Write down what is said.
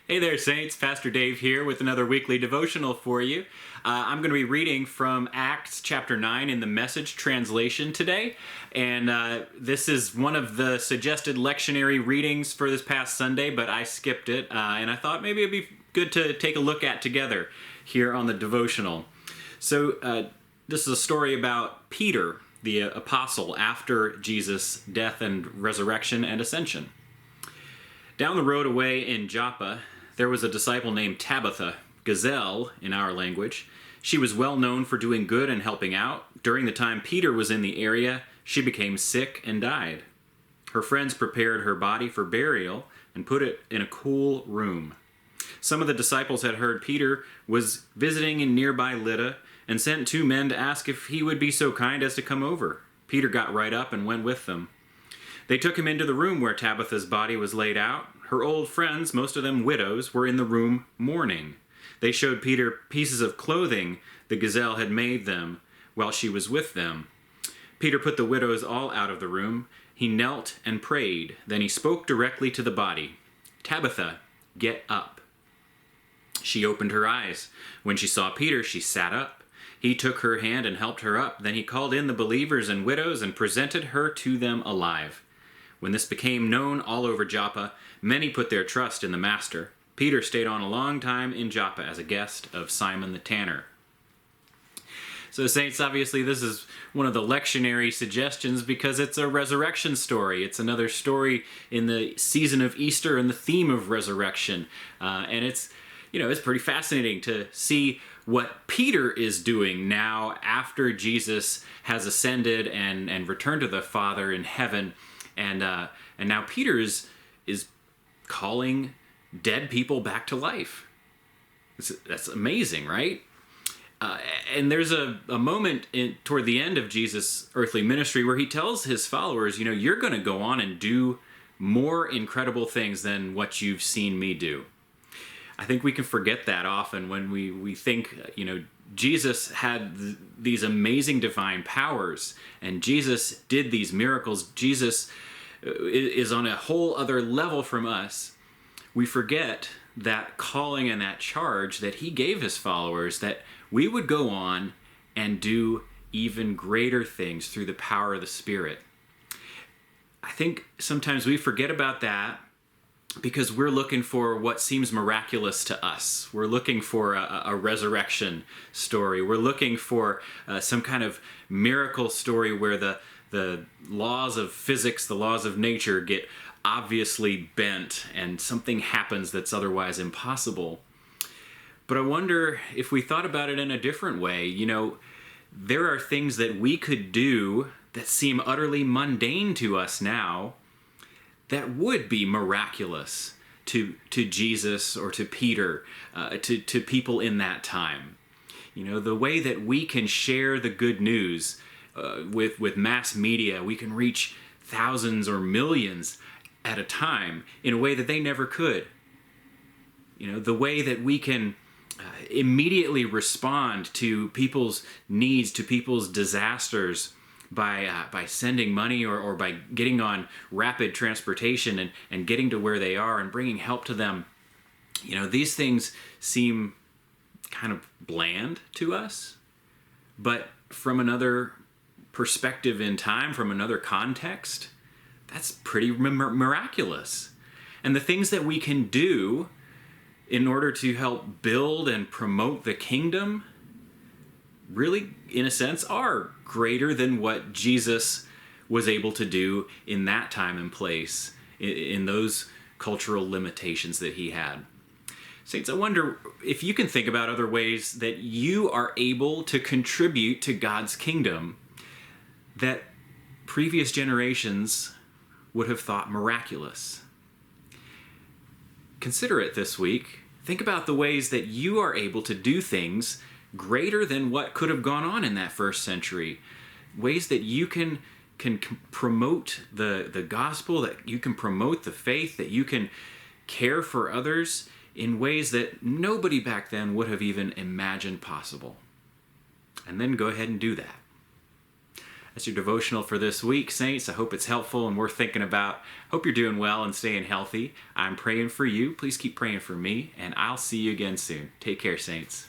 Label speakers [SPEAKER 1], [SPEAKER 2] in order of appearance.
[SPEAKER 1] Hey there, Saints. Pastor Dave here with another weekly devotional for you. I'm going to be reading from Acts chapter 9 in the Message translation today. And this is one of the suggested lectionary readings for this past Sunday, but I skipped it. And I thought maybe it'd be good to take a look at together here on the devotional. So this is a story about Peter, the apostle, after Jesus' death and resurrection and ascension. Down the road away in Joppa, there was a disciple named Tabitha, Gazelle in our language. She was well known for doing good and helping out. During the time Peter was in the area, she became sick and died. Her friends prepared her body for burial and put it in a cool room. Some of the disciples had heard Peter was visiting in nearby Lydda and sent 2 men to ask if he would be so kind as to come over. Peter got right up and went with them. They took him into the room where Tabitha's body was laid out. Her old friends, most of them widows, were in the room mourning. They showed Peter pieces of clothing the Gazelle had made them while she was with them. Peter put the widows all out of the room. He knelt and prayed. Then he spoke directly to the body. "Tabitha, get up." She opened her eyes. When she saw Peter, she sat up. He took her hand and helped her up. Then he called in the believers and widows and presented her to them alive. When this became known all over Joppa, many put their trust in the Master. Peter stayed on a long time in Joppa as a guest of Simon the tanner. So, Saints, obviously this is one of the lectionary suggestions because it's a resurrection story. It's another story in the season of Easter and the theme of resurrection. And it's pretty fascinating to see what Peter is doing now after Jesus has ascended and returned to the Father in heaven. And now Peter is calling dead people back to life. That's amazing, right? And there's a moment toward the end of Jesus' earthly ministry where he tells his followers, you're going to go on and do more incredible things than what you've seen me do. I think we can forget that often when we think, Jesus had these amazing divine powers, and Jesus did these miracles. Jesus is on a whole other level from us. We forget that calling and that charge that he gave his followers, that we would go on and do even greater things through the power of the Spirit. I think sometimes we forget about that because we're looking for what seems miraculous to us. We're looking for a resurrection story. We're looking for some kind of miracle story where the laws of physics, the laws of nature get obviously bent and something happens that's otherwise impossible. But I wonder if we thought about it in a different way. There are things that we could do that seem utterly mundane to us now that would be miraculous to Jesus or to Peter, to people in that time. The way that we can share the good news with mass media, we can reach thousands or millions at a time in a way that they never could. The way that we can immediately respond to people's needs, to people's disasters, by sending money or by getting on rapid transportation and getting to where they are and bringing help to them. These things seem kind of bland to us, but from another perspective in time, from another context, that's pretty miraculous. And the things that we can do in order to help build and promote the kingdom really, in a sense, are greater than what Jesus was able to do in that time and place, in those cultural limitations that he had. Saints, I wonder if you can think about other ways that you are able to contribute to God's kingdom that previous generations would have thought miraculous. Consider it this week. Think about the ways that you are able to do things greater than what could have gone on in that first century. Ways that you can promote the gospel, that you can promote the faith, that you can care for others in ways that nobody back then would have even imagined possible. And then go ahead and do that. That's your devotional for this week, Saints. I hope it's helpful and worth thinking about. Hope you're doing well and staying healthy. I'm praying for you. Please keep praying for me, and I'll see you again soon. Take care, Saints.